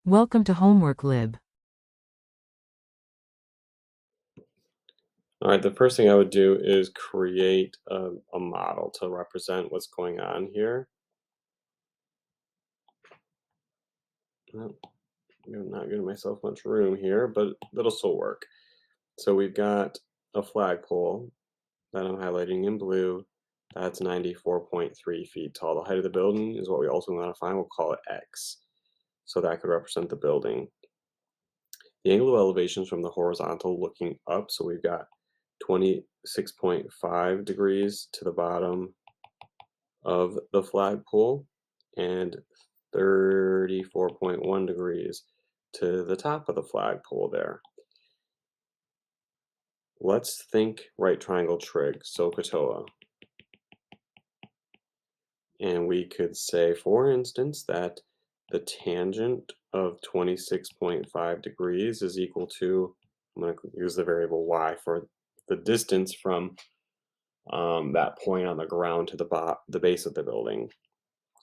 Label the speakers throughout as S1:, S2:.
S1: Welcome to Homework Lib.
S2: All right, the first thing I would do is create a model to represent what's going on here. Well, I'm not giving myself much room here, but that'll still work. So we've got a flagpole that I'm highlighting in blue. That's 94.3 feet tall. The height of the building is what we ultimately want to find. We'll call it X. So that could represent the building. The angle of elevation is from the horizontal looking up. So we've got 26.5 degrees to the bottom of the flagpole and 34.1 degrees to the top of the flagpole there. Let's think right triangle trig, SOHCAHTOA. And we could say, for instance, that the tangent of 26.5 degrees is equal to, I'm going to use the variable y for the distance from that point on the ground to the base of the building.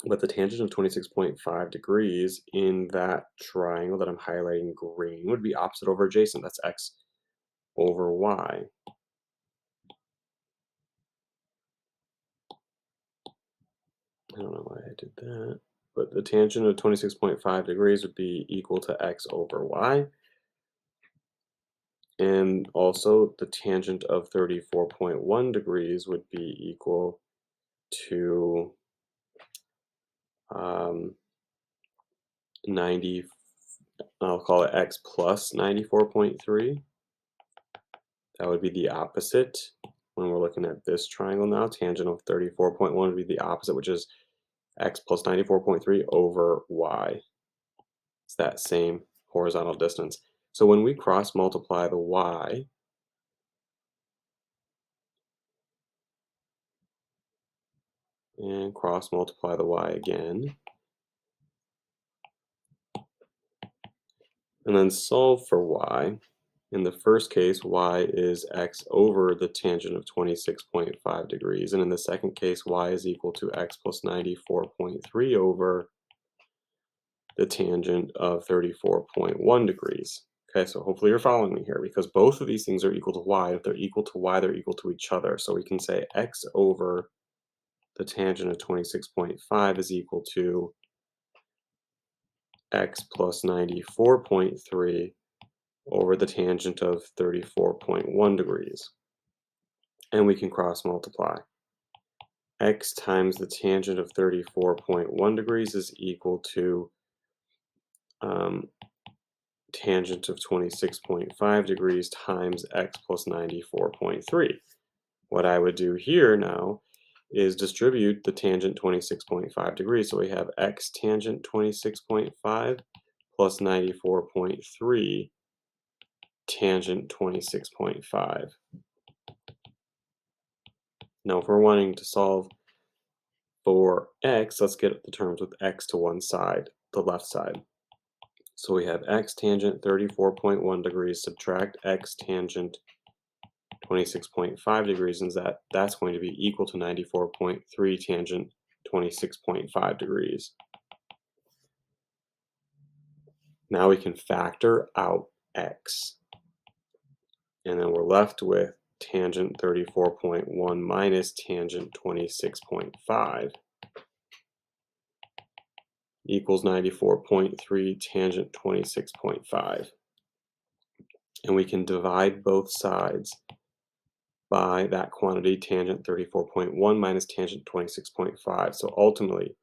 S2: But the tangent of 26.5 degrees in that triangle that I'm highlighting green would be opposite over adjacent. That's x over y. I don't know why I did that. But the tangent of 26.5 degrees would be equal to x over y. And also the tangent of 34.1 degrees would be equal to 90, I'll call it x plus 94.3. That would be the opposite when we're looking at this triangle now. Tangent of 34.1 would be the opposite, which is x plus 94.3 over y. It's that same horizontal distance. So when we cross multiply the y, and cross multiply the y again, and then solve for y, in the first case, y is x over the tangent of 26.5 degrees. And in the second case, y is equal to x plus 94.3 over the tangent of 34.1 degrees. Okay, so hopefully you're following me here because both of these things are equal to y. If they're equal to y, they're equal to each other. So we can say x over the tangent of 26.5 is equal to x plus 94.3 over the tangent of 34.1 degrees. And we can cross multiply. X times the tangent of 34.1 degrees is equal to tangent of 26.5 degrees times x plus 94.3. What I would do here now is distribute the tangent 26.5 degrees. So we have x tangent 26.5 plus 94.3 tangent 26.5. Now if we're wanting to solve for x, let's get the terms with x to one side, the left side. So we have x tangent 34.1 degrees subtract x tangent 26.5 degrees, and that's going to be equal to 94.3 tangent 26.5 degrees. Now we can factor out x, and then we're left with tangent 34.1 minus tangent 26.5 equals 94.3 tangent 26.5. And we can divide both sides by that quantity, tangent 34.1 minus tangent 26.5. So ultimately,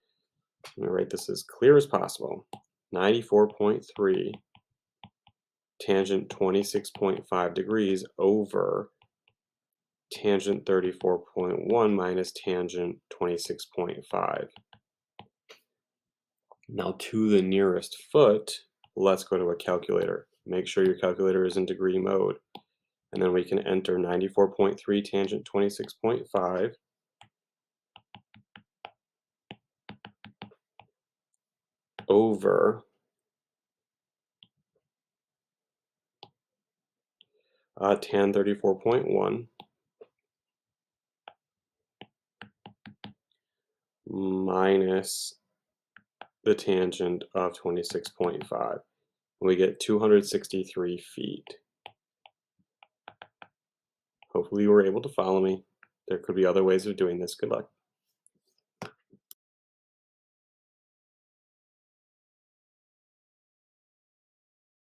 S2: let me write this as clear as possible. 94.3 tangent 26.5 degrees over tangent 34.1 minus tangent 26.5. Now to the nearest foot, let's go to a calculator. Make sure your calculator is in degree mode. And then we can enter 94.3 tangent 26.5 over tan 34.1 minus the tangent of 26.5. we get 263 feet. Hopefully you were able to follow me. There could be other ways of doing this. Good luck.